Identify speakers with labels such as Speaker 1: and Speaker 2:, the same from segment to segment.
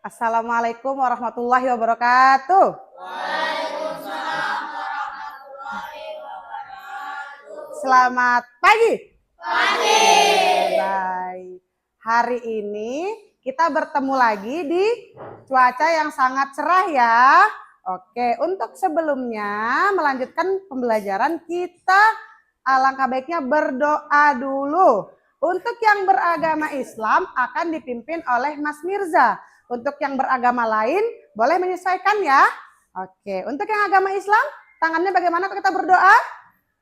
Speaker 1: Assalamualaikum warahmatullahi wabarakatuh.
Speaker 2: Waalaikumsalam warahmatullahi wabarakatuh.
Speaker 1: Selamat pagi.
Speaker 2: Pagi.
Speaker 1: Baik. Hari ini kita bertemu lagi di cuaca yang sangat cerah ya. Oke, untuk sebelumnya melanjutkan pembelajaran kita alangkah baiknya berdoa dulu. Untuk yang beragama Islam akan dipimpin oleh Mas Mirza. Untuk yang beragama lain boleh menyesuaikan ya. Oke, untuk yang agama Islam tangannya bagaimana kalau kita berdoa?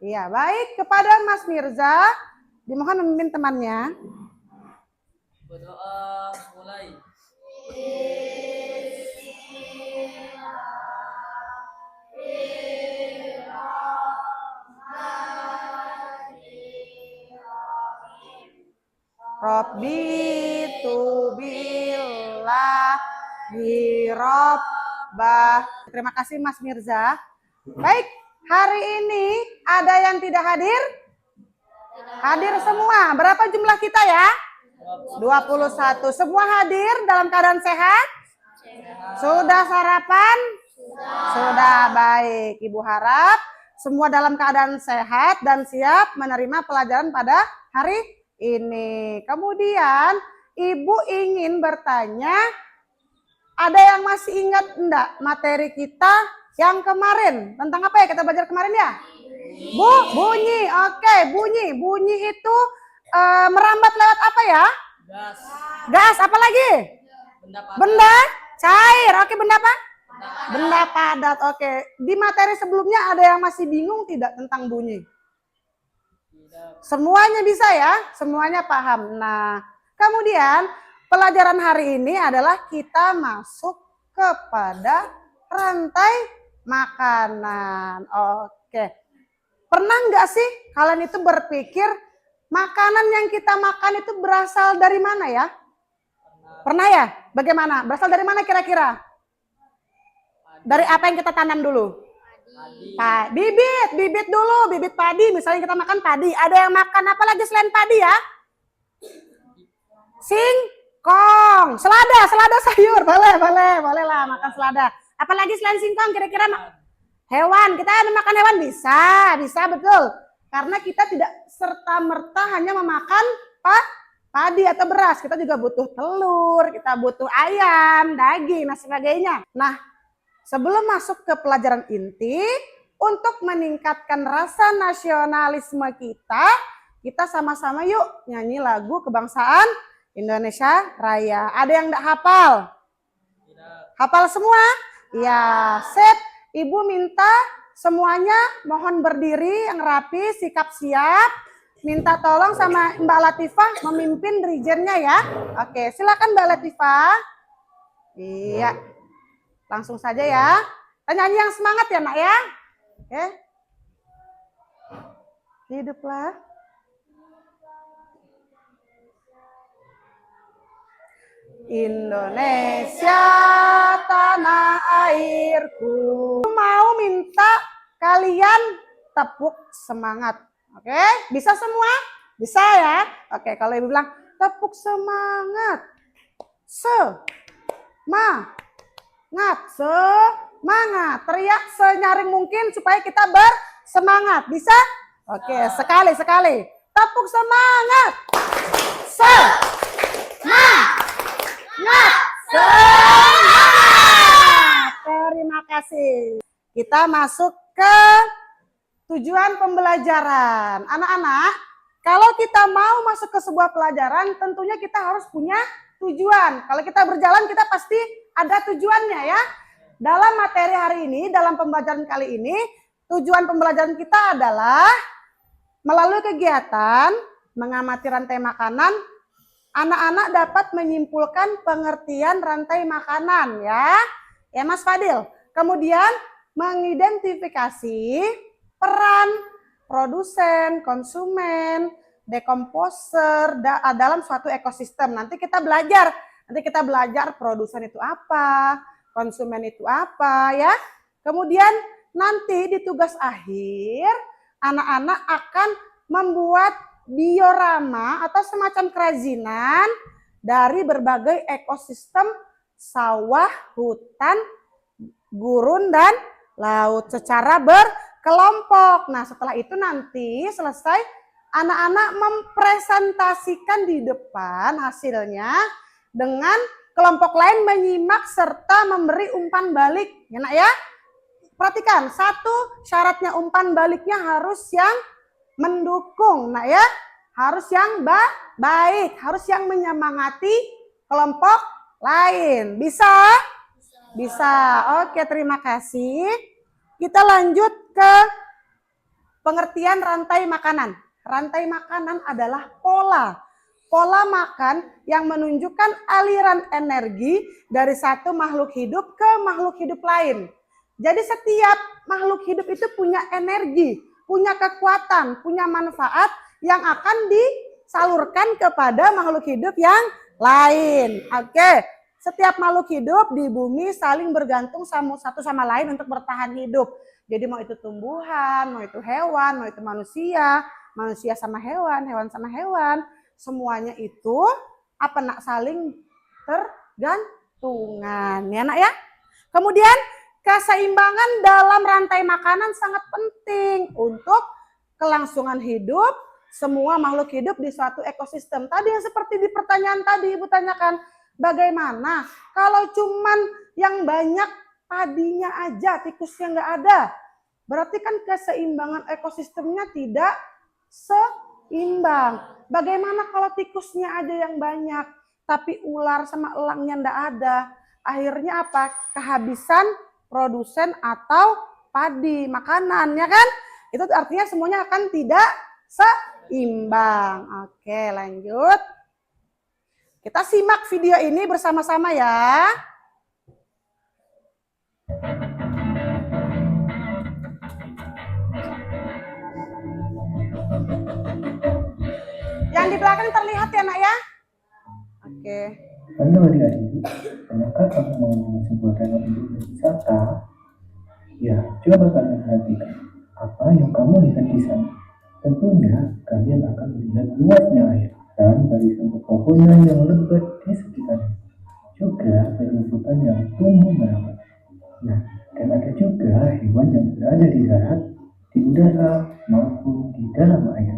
Speaker 1: Iya, baik, kepada Mas Mirza dimohon memimpin temannya.
Speaker 2: Berdoa mulai.
Speaker 1: Robbi tubillahi robbah. Terima kasih Mas Mirza. Baik, hari ini ada yang tidak hadir? Hadir semua. Berapa jumlah kita ya? 21. Semua hadir dalam keadaan sehat? Sudah sarapan? Sudah, baik. Ibu harap semua dalam keadaan sehat dan siap menerima pelajaran pada hari ini. Kemudian Ibu ingin bertanya, ada yang masih ingat enggak materi kita yang kemarin? Tentang apa ya kita belajar kemarin ya? Bunyi. Oke, bunyi. Bunyi itu merambat lewat apa ya?
Speaker 2: Gas.
Speaker 1: Gas, apa lagi? Benda cair. Oke, benda apa? Benda padat. Oke. Di materi sebelumnya ada yang masih bingung tidak tentang bunyi? Semuanya bisa ya? Semuanya paham. Nah, kemudian pelajaran hari ini adalah kita masuk kepada rantai makanan. Oke. Pernah nggak sih kalian itu berpikir makanan yang kita makan itu berasal dari mana ya? Pernah ya? Bagaimana? Berasal dari mana kira-kira? Dari apa yang kita tanam dulu? Bibit dulu, bibit padi. Misalnya kita makan padi. Ada yang makan apa lagi selain padi ya? Singkong, selada sayur. Boleh lah makan selada. Apalagi selain singkong kira-kira hewan. Kita ada makan hewan? Bisa betul. Karena kita tidak serta-merta hanya memakan padi atau beras. Kita juga butuh telur, kita butuh ayam, daging, dan sebagainya. Nah, sebelum masuk ke pelajaran inti, untuk meningkatkan rasa nasionalisme kita sama-sama yuk nyanyi lagu kebangsaan Indonesia Raya. Ada yang enggak hafal? Hafal semua? Ya, sip. Ibu minta semuanya mohon berdiri yang rapi, sikap siap. Minta tolong sama Mbak Latifah memimpin dirijennya ya. Oke, silakan Mbak Latifah. Iya. Langsung saja ya. Nyanyi yang semangat ya nak ya. Oke. Hiduplah. Indonesia tanah airku. Mau minta kalian tepuk semangat. Oke, bisa semua? Bisa ya? Oke, kalau ibu bilang tepuk semangat. Semangat. Teriak senyaring mungkin supaya kita bersemangat. Bisa? Oke, sekali. Tepuk semangat. Semangat. Terima kasih. Kita masuk ke tujuan pembelajaran. Anak-anak, kalau kita mau masuk ke sebuah pelajaran, tentunya kita harus punya tujuan. Kalau kita berjalan, kita pasti ada tujuannya ya. Dalam materi hari ini, dalam pembelajaran kali ini, tujuan pembelajaran kita adalah melalui kegiatan mengamati rantai makanan, anak-anak dapat menyimpulkan pengertian rantai makanan ya. Ya Mas Fadil. Kemudian mengidentifikasi peran produsen, konsumen, dekomposer dalam suatu ekosistem. Nanti kita belajar produsen itu apa, konsumen itu apa ya. Kemudian nanti di tugas akhir anak-anak akan membuat diorama atau semacam kerajinan dari berbagai ekosistem sawah, hutan, gurun, dan laut secara berkelompok. Nah, setelah itu nanti selesai, anak-anak mempresentasikan di depan hasilnya dengan kelompok lain menyimak serta memberi umpan balik. Ya, Nak ya? Perhatikan, satu syaratnya umpan baliknya harus yang mendukung, Nak ya. Harus yang baik, harus yang menyemangati kelompok lain. Bisa? Bisa. Oke, terima kasih. Kita lanjut ke pengertian rantai makanan. Rantai makanan adalah pola makan yang menunjukkan aliran energi dari satu makhluk hidup ke makhluk hidup lain. Jadi setiap makhluk hidup itu punya energi, punya kekuatan, punya manfaat yang akan disalurkan kepada makhluk hidup yang lain. Oke, setiap makhluk hidup di bumi saling bergantung satu sama lain untuk bertahan hidup. Jadi mau itu tumbuhan, mau itu hewan, mau itu manusia, manusia sama hewan, hewan sama hewan, semuanya itu saling tergantungan, ya Nak ya. Kemudian keseimbangan dalam rantai makanan sangat penting untuk kelangsungan hidup semua makhluk hidup di suatu ekosistem. Tadi yang seperti di pertanyaan tadi Ibu tanyakan, bagaimana kalau cuman yang banyak padinya aja, tikusnya nggak ada? Berarti kan keseimbangan ekosistemnya tidak seimbang. Bagaimana kalau tikusnya aja yang banyak, tapi ular sama elangnya nggak ada? Akhirnya apa? Kehabisan produsen atau padi makanan, ya kan? Itu artinya semuanya akan tidak seimbang. Oke, lanjut. Kita simak video ini bersama-sama ya. Yang di belakang terlihat ya Nak ya? Oke.
Speaker 3: Halo adik-adik, pernahkah kamu mengunjungi sebuah danau untuk berwisata? Ya, coba kalian perhatikan apa yang kamu lihat di sana. Tentunya kalian akan melihat luasnya air dan barisan pepohonan yang lebat di sekitarnya. Juga rumputan yang tumbuh merambat. Nah, dan ada juga hewan yang berada di darat, di udara, maupun di dalam air.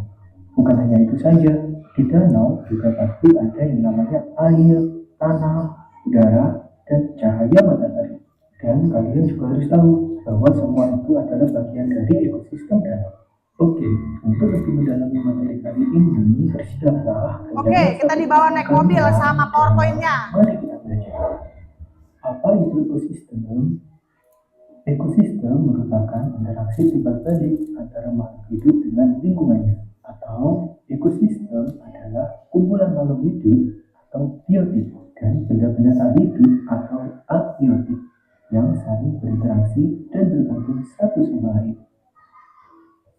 Speaker 3: Bukan hanya itu saja, di danau juga pasti ada yang namanya air, tanah, udara, dan cahaya matahari. Dan kalian juga harus tahu bahwa semua itu adalah bagian dari ekosistem danau. Oke, untuk lebih mendalami materi kali ini, bersiaplah.
Speaker 1: Oke, kita dibawa naik mobil sama PowerPoint-nya.
Speaker 3: Mari kita belajar. Apa itu ekosistem? Ekosistem merupakan interaksi timbal balik antara makhluk hidup dengan lingkungannya. Atau ekosistem adalah kumpulan makhluk hidup atau biotip dan benda-benda tak hidup atau abiotik yang saling berinteraksi dan bergantung satu sama lain.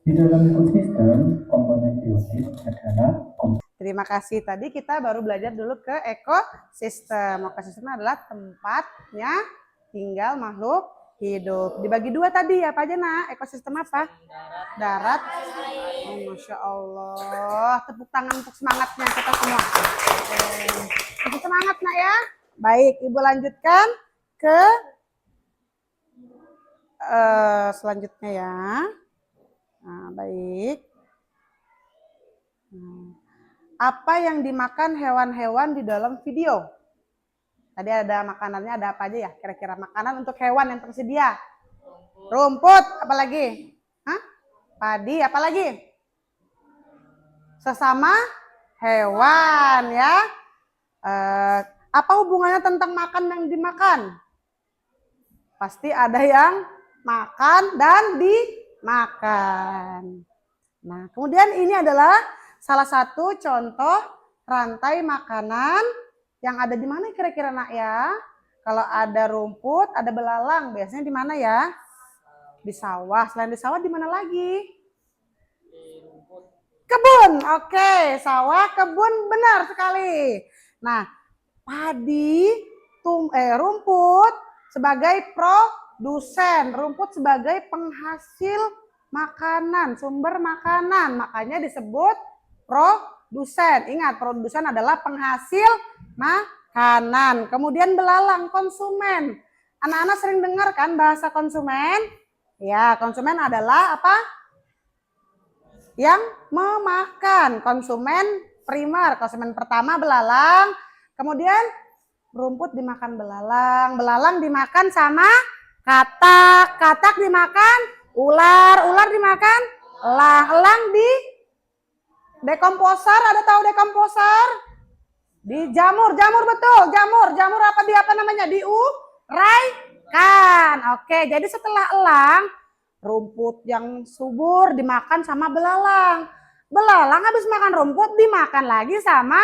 Speaker 3: Di dalam ekosistem, komponen biotik adalah
Speaker 1: Terima kasih. Tadi kita baru belajar dulu ke ekosistem. Ekosistem adalah tempatnya tinggal makhluk hidup. Dibagi dua tadi apa aja Nak? Ekosistem apa? Darat. Oh, Masya Allah. Tepuk tangan untuk semangatnya kita semua. Tepuk semangat Nak ya. Baik, Ibu lanjutkan ke selanjutnya ya. Nah, baik. Apa yang dimakan hewan-hewan di dalam video? Tadi ada makanannya, ada apa aja ya? Kira-kira makanan untuk hewan yang tersedia. Rumput, apalagi? Hah? Padi, apalagi? Sesama hewan ya. Apa hubungannya tentang makan yang dimakan? Pasti ada yang makan dan dimakan. Nah, kemudian ini adalah salah satu contoh rantai makanan yang ada di mana kira-kira Nak ya? Kalau ada rumput, ada belalang, biasanya di mana ya? Di sawah. Selain di sawah di mana lagi? Kebun. Oke, sawah, kebun, benar sekali. Nah, padi, rumput sebagai produsen, rumput sebagai penghasil makanan, sumber makanan, makanya disebut produsen. Ingat, produsen adalah penghasil kanan. Kemudian belalang, konsumen. Anak-anak sering dengar kan bahasa konsumen? Ya, konsumen adalah apa? Yang memakan. Konsumen primer, konsumen pertama belalang. Kemudian rumput dimakan belalang. Belalang dimakan sama katak. Katak dimakan ular. Ular dimakan elang. Elang di dekomposer. Ada tahu dekomposer? Di jamur. Jamur betul. Jamur. Jamur apa di apa namanya? Diuraikan. Oke, jadi setelah elang, rumput yang subur dimakan sama belalang. Belalang habis makan rumput dimakan lagi sama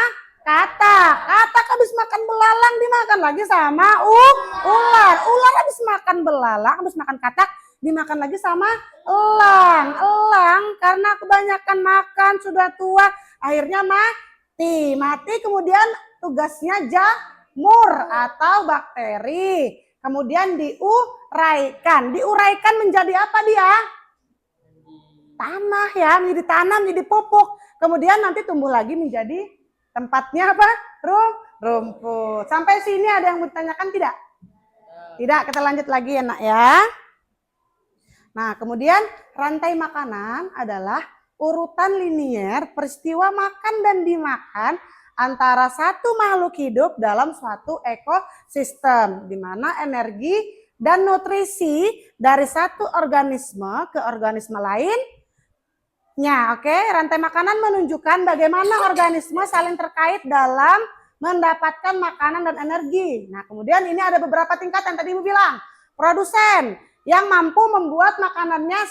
Speaker 1: katak. Katak habis makan belalang dimakan lagi sama ular. Ular habis makan belalang, habis makan katak dimakan lagi sama elang. Elang karena kebanyakan makan sudah tua akhirnya mati. Mati kemudian tugasnya jamur atau bakteri. Kemudian diuraikan. Diuraikan menjadi apa dia? Tanah ya, menjadi tanah, menjadi pupuk. Kemudian nanti tumbuh lagi menjadi tempatnya apa? Rumput. Sampai sini ada yang mau ditanyakan tidak? Tidak, kita lanjut lagi ya nak ya. Nah kemudian rantai makanan adalah urutan linier peristiwa makan dan dimakan antara satu makhluk hidup dalam suatu ekosistem. Di mana energi dan nutrisi dari satu organisme ke organisme lain. Ya, oke. Rantai makanan menunjukkan bagaimana organisme saling terkait dalam mendapatkan makanan dan energi. Nah, kemudian ini ada beberapa tingkatan tadi Ibu bilang. Produsen yang mampu membuat makanannya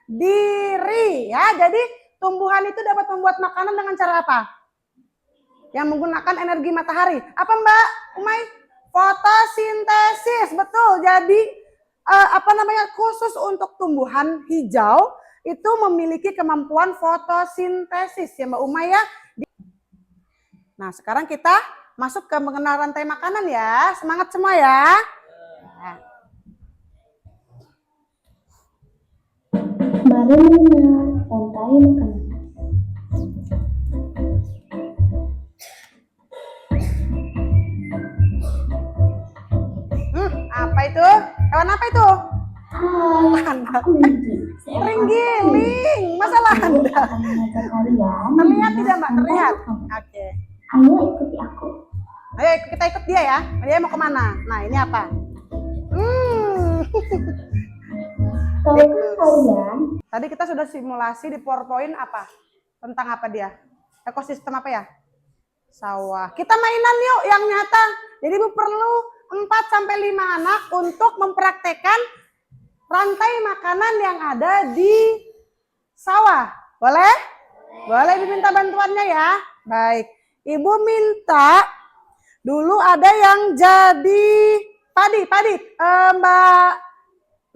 Speaker 1: sendiri. Ya, jadi tumbuhan itu dapat membuat makanan dengan cara apa? Yang menggunakan energi matahari. Apa Mbak Umay? Fotosintesis, betul. Jadi khusus untuk tumbuhan hijau itu memiliki kemampuan fotosintesis ya Mbak Umay ya. Nah sekarang kita masuk ke mengenal rantai makanan ya. Semangat semua ya.
Speaker 4: Mari mengenal rantai makanan.
Speaker 1: Apa itu? Hewan apa itu? Terenggiling. Masa landa? Terlihat tidak Mbak? Terlihat? Oke.
Speaker 4: Ayo ikuti aku.
Speaker 1: Ayo kita ikut dia ya. Dia mau kemana? Nah ini apa?
Speaker 4: Tahukah kalian?
Speaker 1: Tadi kita sudah simulasi di PowerPoint apa? Tentang apa dia? Ekosistem apa ya? Sawah. Kita mainan yuk yang nyata. Jadi Ibu perlu 4-5 anak untuk mempraktekkan rantai makanan yang ada di sawah. Boleh? Boleh Ibu minta bantuannya ya? Baik. Ibu minta dulu ada yang jadi padi. Mbak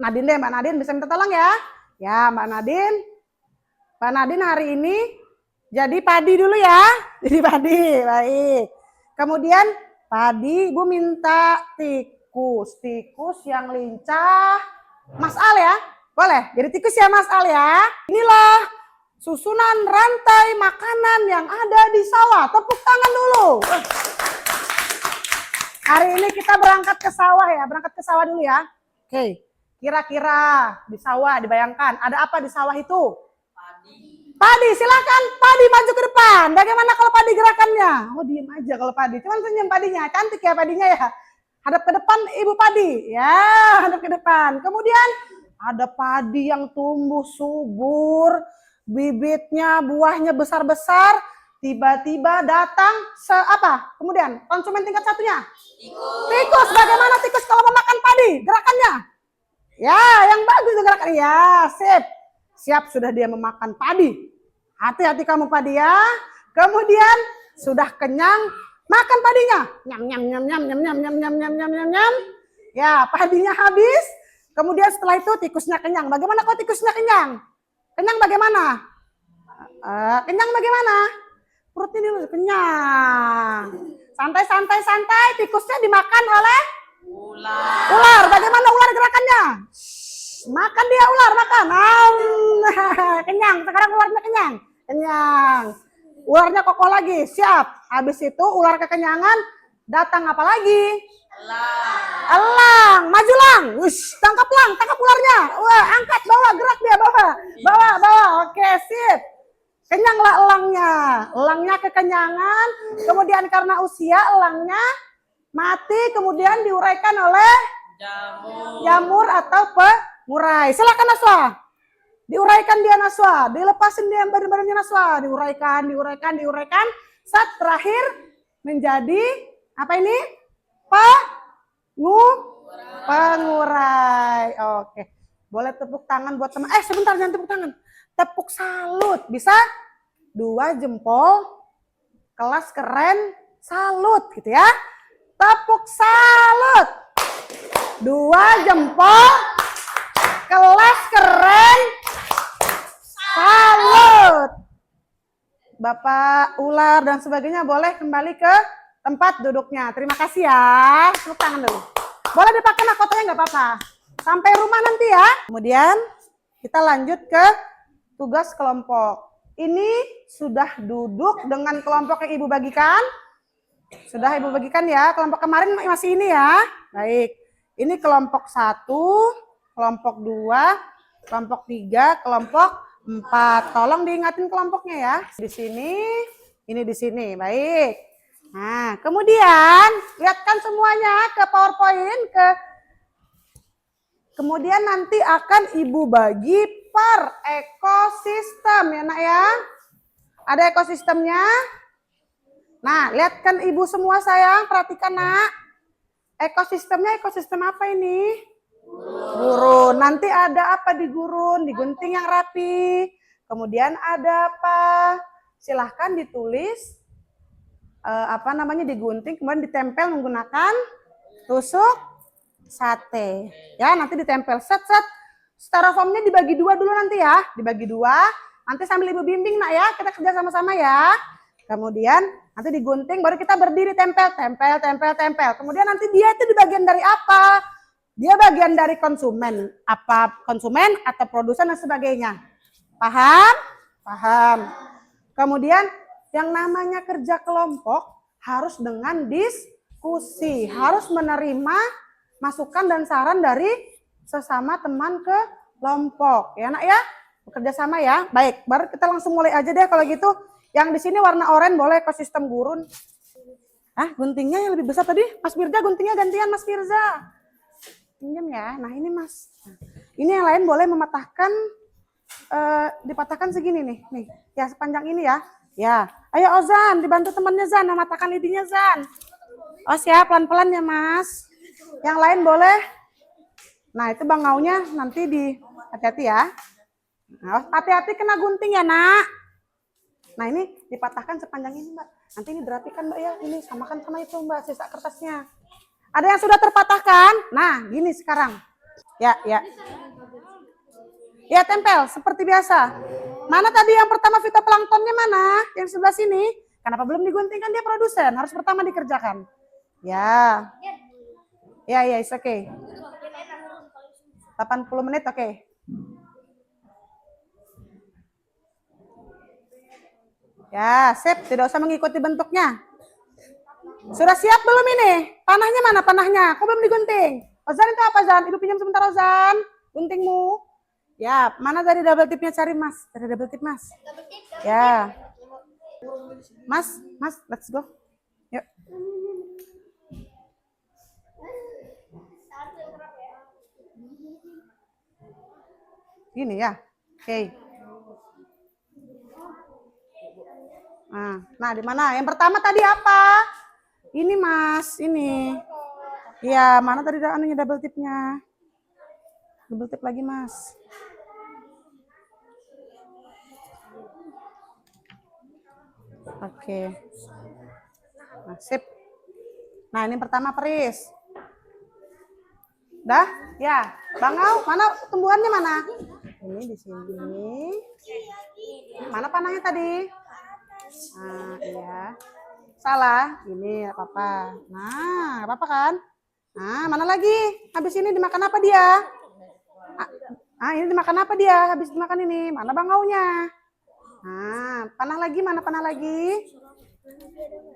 Speaker 1: Nadine deh, Mbak Nadine bisa minta tolong ya? Ya Mbak Nadine. Mbak Nadine hari ini jadi padi dulu ya. Jadi padi, baik. Kemudian padi Ibu minta tikus yang lincah. Mas Al ya, boleh? Jadi tikus ya Mas Al ya. Inilah susunan rantai makanan yang ada di sawah. Tepuk tangan dulu. Hari ini kita berangkat ke sawah ya, berangkat ke sawah dulu ya. Oke, kira-kira di sawah dibayangkan ada apa di sawah itu? Padi, silakan Padi maju ke depan. Bagaimana kalau Padi gerakannya? Oh diem aja kalau Padi, cuman senyum Padinya, cantik ya Padinya ya. Hadap ke depan Ibu Padi, ya hadap ke depan. Kemudian ada padi yang tumbuh subur, bibitnya, buahnya besar-besar. Tiba-tiba datang kemudian konsumen tingkat satunya? Tikus. Bagaimana tikus kalau memakan padi? Gerakannya? Ya, yang bagus gerakannya. Ya, sip. Siap sudah dia memakan padi. Hati-hati kamu Padi ya. Kemudian sudah kenyang. Makan padinya, nyam. Ya, padinya habis. Kemudian setelah itu tikusnya kenyang. Bagaimana kalau tikusnya kenyang? Kenyang bagaimana? Kenyang bagaimana? Perutnya dulu kenyang. Santai. Tikusnya dimakan oleh ular. Bagaimana ular gerakannya? Makan dia ular, makan. Kenyang. Sekarang ularnya kenyang. Ularnya kokoh lagi, siap. Habis itu ular kekenyangan Datang apa lagi?
Speaker 2: Elang.
Speaker 1: Elang, maju lang. Wush, tangkap ularnya. Wah, angkat, bawa, gerak dia, bawa. Oke, sip. Kenyanglah elangnya. Elangnya kekenyangan. Kemudian karena usia elangnya mati, kemudian diuraikan oleh jamur atau pengurai. Silakan Naswa. Diuraikan dia Naswa, dilepasin dia badan-badannya Naswa, diuraikan. Saat terakhir menjadi apa ini? Pengurai. Oke. Boleh tepuk tangan buat teman. Sebentar, jangan tepuk tangan. Tepuk salut. Bisa 2 jempol. Kelas keren. Salut gitu ya. Tepuk salut. 2 jempol. Kelas keren. Salut. Bapak ular dan sebagainya boleh kembali ke tempat duduknya. Terima kasih ya. Tepuk tangan dulu. Boleh dipakai mahkotanya nggak apa-apa. Sampai rumah nanti ya. Kemudian kita lanjut ke tugas kelompok. Ini sudah duduk dengan kelompok yang Ibu bagikan. Sudah Ibu bagikan ya. Kelompok kemarin masih ini ya. Baik. Ini kelompok 1, kelompok 2, kelompok 3, kelompok 4. Tolong diingatin kelompoknya ya. Di sini, ini di sini. Baik. Nah, kemudian lihatkan semuanya ke PowerPoint. Kemudian nanti akan Ibu bagi per ekosistem ya nak ya. Ada ekosistemnya. Nah, lihatkan Ibu semua sayang, perhatikan nak. Ekosistemnya ekosistem apa ini? Gurun. Nanti ada apa di gurun? Digunting yang rapi. Kemudian ada apa? Silahkan ditulis. Digunting, kemudian ditempel menggunakan tusuk sate. Ya, nanti ditempel set. Styrofoamnya dibagi 2 dulu nanti ya. Dibagi 2. Nanti sambil Ibu bimbing nak ya. Kita kerja sama-sama ya. Kemudian nanti digunting, baru kita berdiri tempel. Kemudian nanti dia itu di bagian dari apa? Dia bagian dari konsumen. Apa konsumen atau produsen dan sebagainya. Paham? Paham. Kemudian yang namanya kerja kelompok harus dengan diskusi. Harus menerima masukan dan saran dari sesama teman ke kelompok. Ya nak ya? Bekerja sama ya. Baik, baru kita langsung mulai aja deh kalau gitu. Yang di sini warna oranye boleh ekosistem gurun. Guntingnya yang lebih besar tadi. Mas Firza guntingnya gantian Mas Firza. Pinjam ya. Nah ini Mas. Ini yang lain boleh mematahkan, dipatahkan segini nih. Ya sepanjang ini ya. Ya. Ayo Ozan, dibantu temannya Zan, mematahkan lidinya Zan. Oh siap, pelan-pelan ya Mas. Yang lain boleh. Nah itu bangaunya nanti hati-hati ya. Nah, hati-hati kena gunting ya nak. Nah ini dipatahkan sepanjang ini Mbak. Nanti ini dirapikan Mbak ya. Ini samakan sama itu Mbak, sisa kertasnya. Ada yang sudah terpatahkan? Nah gini sekarang. Ya. Ya tempel seperti biasa. Mana tadi yang pertama fitoplanktonnya mana? Yang sebelah sini. Kenapa belum digunting? Kan dia produsen. Harus pertama dikerjakan. Ya. Ya, it's okay. 80 menit oke. Ya, sip. Tidak usah mengikuti bentuknya. Sudah siap belum ini? Panahnya mana panahnya? Kok belum digunting? Ozan itu apa Zan? Ibu pinjam sebentar Ozan. Guntingmu. Ya, mana dari double tipnya cari Mas? Dari double tip Mas. Ya. Mas, let's go. Yuk. Gini ya. Oke. Nah, di mana? Yang pertama tadi apa? Ini Mas, ini. Iya, mana tadi anunya double tipnya? Double tip lagi Mas. Oke. Nah, sip. Nah, ini pertama peris. Dah? Ya. Bangau, mana tumbuhannya mana? Ini di sini. Mana panahnya tadi? Nah, iya. Salah. Ini apa-apa. Nah, apa-apa kan? Nah, mana lagi? Habis ini dimakan apa dia? Ini dimakan apa dia? Habis dimakan ini. Mana bangaunya? Nah, panah lagi, mana panah lagi?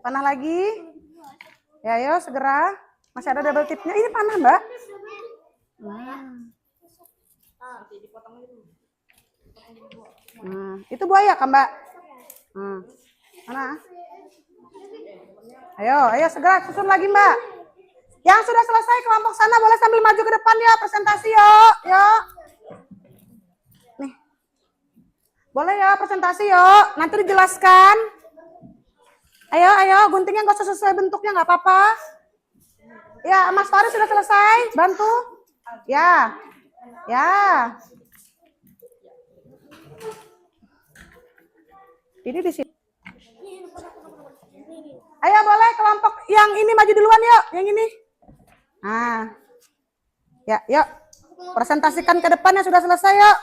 Speaker 1: Panah lagi? Ya, ayo segera. Masih ada double tipnya. Ini panah, Mbak. Itu buaya kan, Mbak? Mana? Ayo segera susun lagi, Mbak. Yang sudah selesai kelompok sana boleh sambil maju ke depan ya, presentasi yuk. Yuk. Nih. Boleh ya presentasi yuk. Nanti dijelaskan. Ayo, guntingnya nggak usah sesuai bentuknya, nggak apa-apa. Ya, Mas Faris sudah selesai, bantu. Ya. Ini di sini. Ayo boleh kelompok yang ini maju duluan yuk, yang ini. Nah. Ya, yuk. Presentasikan ke depannya sudah selesai yuk.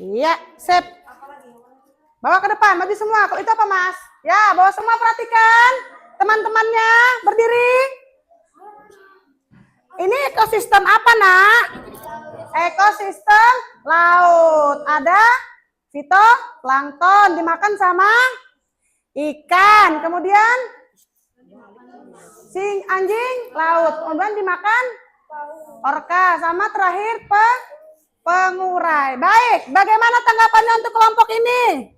Speaker 1: Iya, sip. Bawa ke depan, maju semua. Kalau itu apa, Mas? Ya, bawa semua, perhatikan. Teman-temannya, berdiri. Ini ekosistem apa, Nak? Ekosistem laut. Ada fitoplankton, dimakan sama ikan. Kemudian anjing laut. Kemudian dimakan orka. Sama terakhir pengurai. Baik, bagaimana tanggapannya untuk kelompok ini?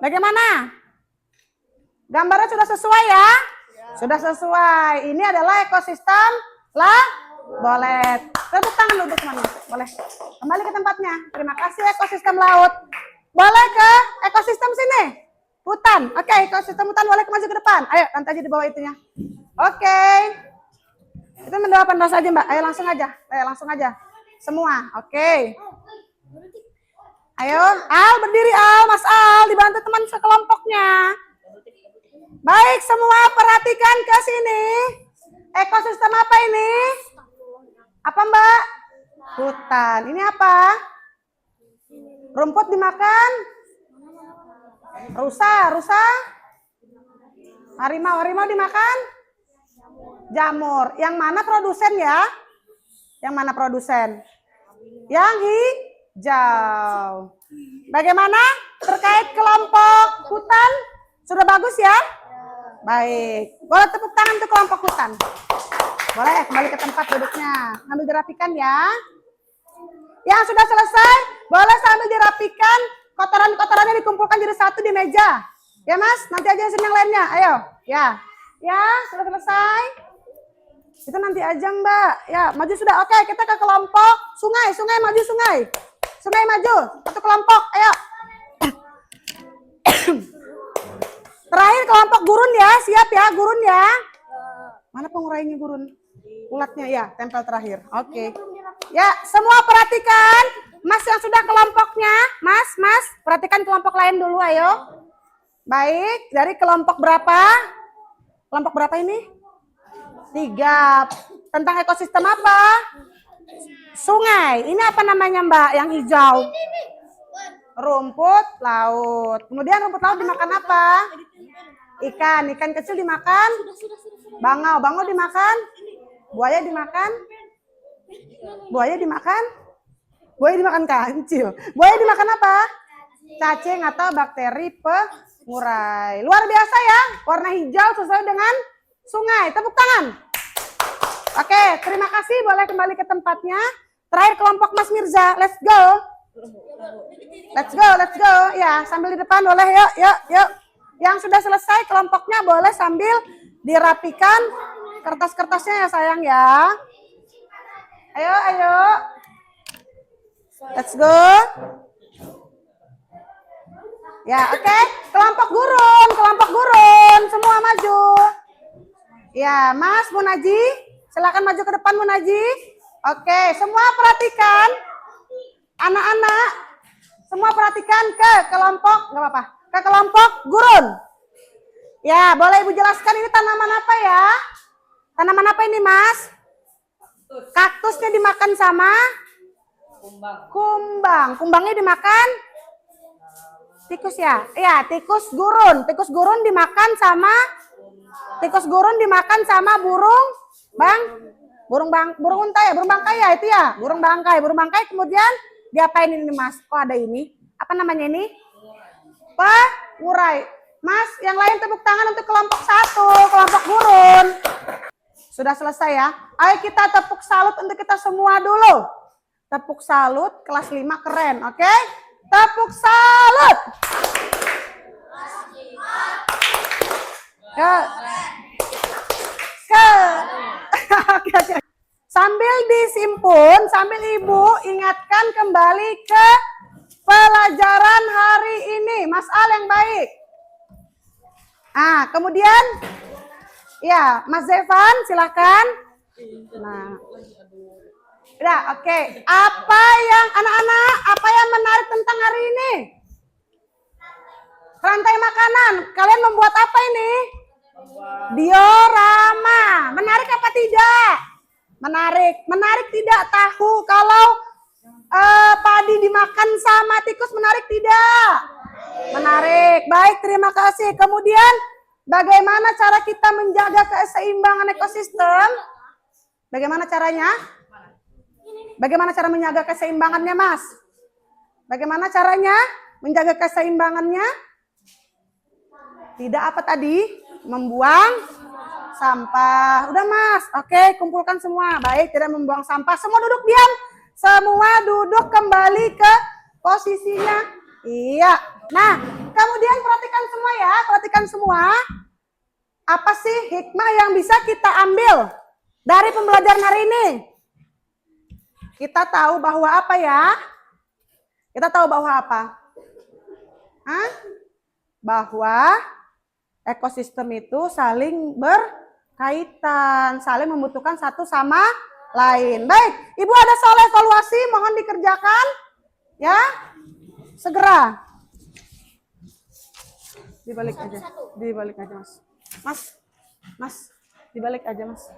Speaker 1: Bagaimana? Gambarnya sudah sesuai ya? Sudah sesuai. Ini adalah ekosistem boleh. Tepuk tangan dulu teman-teman. Boleh. Kembali ke tempatnya. Terima kasih ekosistem laut. Boleh ke ekosistem sini. Hutan. Oke, ekosistem hutan boleh maju ke depan. Ayo, nanti aja di bawah itunya. Oke. Itu mendapat saja, Mbak. Ayo langsung aja. Semua. Oke. Ayo, Al berdiri Al, Mas Al, dibantu teman sekelompoknya. Baik, semua perhatikan ke sini. Ekosistem apa ini? Apa, Mbak? Hutan. Ini apa? Rumput dimakan? Rusa. Harimau dimakan? Jamur. Yang mana produsen ya? Yang mana produsen? Yang hijau. Bagaimana terkait kelompok hutan? Sudah bagus ya? Baik. Boleh tepuk tangan untuk kelompok hutan. Boleh kembali ke tempat duduknya. Sambil dirapikan ya. Yang sudah selesai, boleh sambil dirapikan. Kotoran-kotorannya dikumpulkan jadi satu di meja. Ya Mas, nanti aja yang lainnya. Ayo. Ya, sudah selesai. Itu nanti aja Mbak. Ya, maju sudah. Oke, kita ke kelompok sungai maju sungai. Sungai maju. Satu kelompok. Ayo. Terakhir kelompok gurun ya. Siap ya, gurun ya. Mana pengurainya gurun? Ulatnya ya, tempel terakhir. Oke. Ya, semua perhatikan. Mas yang sudah kelompoknya. Mas, perhatikan kelompok lain dulu ayo. Baik, dari kelompok berapa? Kelompok berapa ini? 3. Tentang ekosistem apa? Sungai. Ini apa namanya Mbak? Yang hijau. Rumput laut. Kemudian rumput laut dimakan apa? Ikan kecil dimakan? Bangau dimakan? Buaya dimakan? Buaya dimakan kancil. Buaya dimakan apa? Cacing atau bakteri pengurai. Luar biasa ya, warna hijau sesuai dengan sungai. Tepuk tangan. Oke, terima kasih. Boleh kembali ke tempatnya. Terakhir kelompok Mas Mirza. Let's go. Ya, sambil di depan boleh. Yuk. Yang sudah selesai kelompoknya boleh sambil dirapikan kertas-kertasnya ya sayang ya. Ayo. Let's go. Ya, oke. Kelompok gurun. Semua maju. Ya, Mas Munaji, silakan maju ke depan Munaji. Oke, semua perhatikan. Anak-anak, semua perhatikan ke kelompok, nggak apa-apa, ke kelompok gurun. Ya, boleh Ibu jelaskan ini tanaman apa ya? Tanaman apa ini, Mas? Kaktusnya dimakan sama? Kumbang. Kumbangnya dimakan? Tikus ya? Iya, tikus gurun. Tikus gurun dimakan sama burung unta ya, burung bangkai ya itu ya, burung bangkai kemudian diapain ini Mas? Kok ada ini? Apa namanya ini? Pengurai. Mas, yang lain tepuk tangan untuk kelompok 1, kelompok gurun. Sudah selesai ya. Ayo kita tepuk salut untuk kita semua dulu. Tepuk salut kelas 5 keren, oke? Tepuk salut. Oke. Sambil disimpun, sambil Ibu ingatkan kembali ke pelajaran hari ini. Mas Al yang baik. Kemudian, ya, Mas Zevan silakan. Nah, udah, oke. Apa yang anak-anak, apa yang menarik tentang hari ini? Rantai makanan. Kalian membuat apa ini? Diorama. Menarik apa tidak? Menarik. Menarik tidak tahu kalau padi dimakan sama tikus, menarik tidak? Menarik. Baik, terima kasih. Kemudian bagaimana cara kita menjaga keseimbangan ekosistem? Bagaimana caranya? Bagaimana cara menjaga keseimbangannya, Mas? Bagaimana caranya menjaga keseimbangannya? Tidak apa tadi? Membuang sampah. Udah, Mas. Oke, kumpulkan semua. Baik, tidak membuang sampah. Semua duduk diam. Semua duduk kembali ke posisinya. Iya. Nah, kemudian perhatikan semua ya. Perhatikan semua. Apa sih hikmah yang bisa kita ambil dari pembelajaran hari ini? Kita tahu bahwa apa ya? Kita tahu bahwa apa? Bahwa ekosistem itu saling berkaitan, saling membutuhkan satu sama lain. Baik, Ibu ada soal evaluasi, mohon dikerjakan. Ya, segera. Dibalik aja, Mas, dibalik aja, Mas.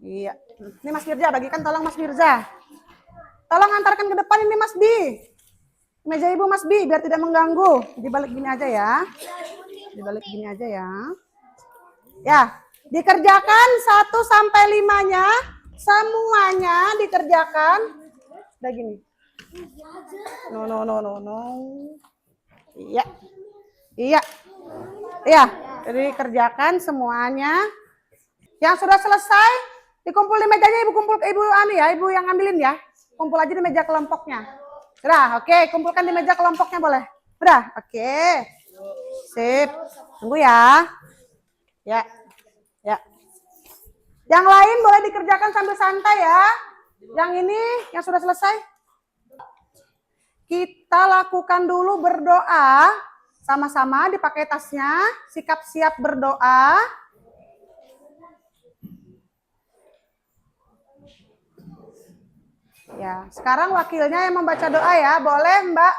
Speaker 1: Iya, ini Mas Mirza, bagikan tolong Mas Mirza. Tolong antarkan ke depan ini Mas Bi. Meja Ibu Mas Bi, biar tidak mengganggu. Dibalik gini aja ya. Dibalik gini aja ya. Ya, dikerjakan 1 sampai 5-nya. Semuanya dikerjakan. Udah gini. No. Iya. Dikerjakan semuanya. Yang sudah selesai, dikumpul di mejanya. Ibu kumpul ke Ibu ya. Ibu yang ambilin ya. Kumpul aja di meja kelompoknya. Udah, oke. Kumpulkan di meja kelompoknya boleh. Udah, oke. Sip. Tunggu ya. Ya. Yang lain boleh dikerjakan sambil santai ya. Yang ini yang sudah selesai. Kita lakukan dulu berdoa. Sama-sama dipakai tasnya. Sikap siap berdoa. Ya, sekarang wakilnya yang membaca doa ya. Boleh Mbak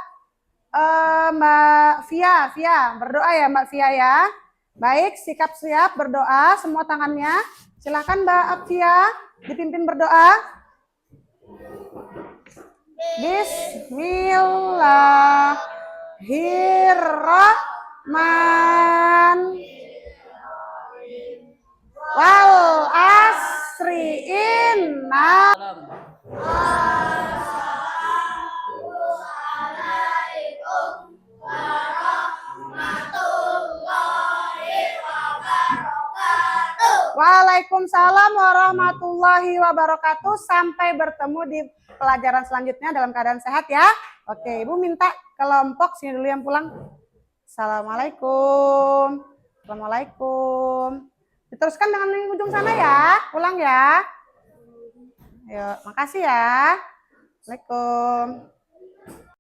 Speaker 1: Via berdoa ya Mbak Via ya. Baik, sikap siap berdoa, semua tangannya. Silakan Mbak Via dipimpin berdoa. Bismillahirrahmanirrahim. Wal asri inna. Waalaikumsalam warahmatullahi wabarakatuh. Sampai bertemu di pelajaran selanjutnya dalam keadaan sehat ya. Oke, Ibu minta kelompok sini dulu yang pulang. Assalamualaikum. Assalamualaikum. Diteruskan dengan ujung sana ya. Pulang ya. Ayo, makasih ya. Assalamualaikum.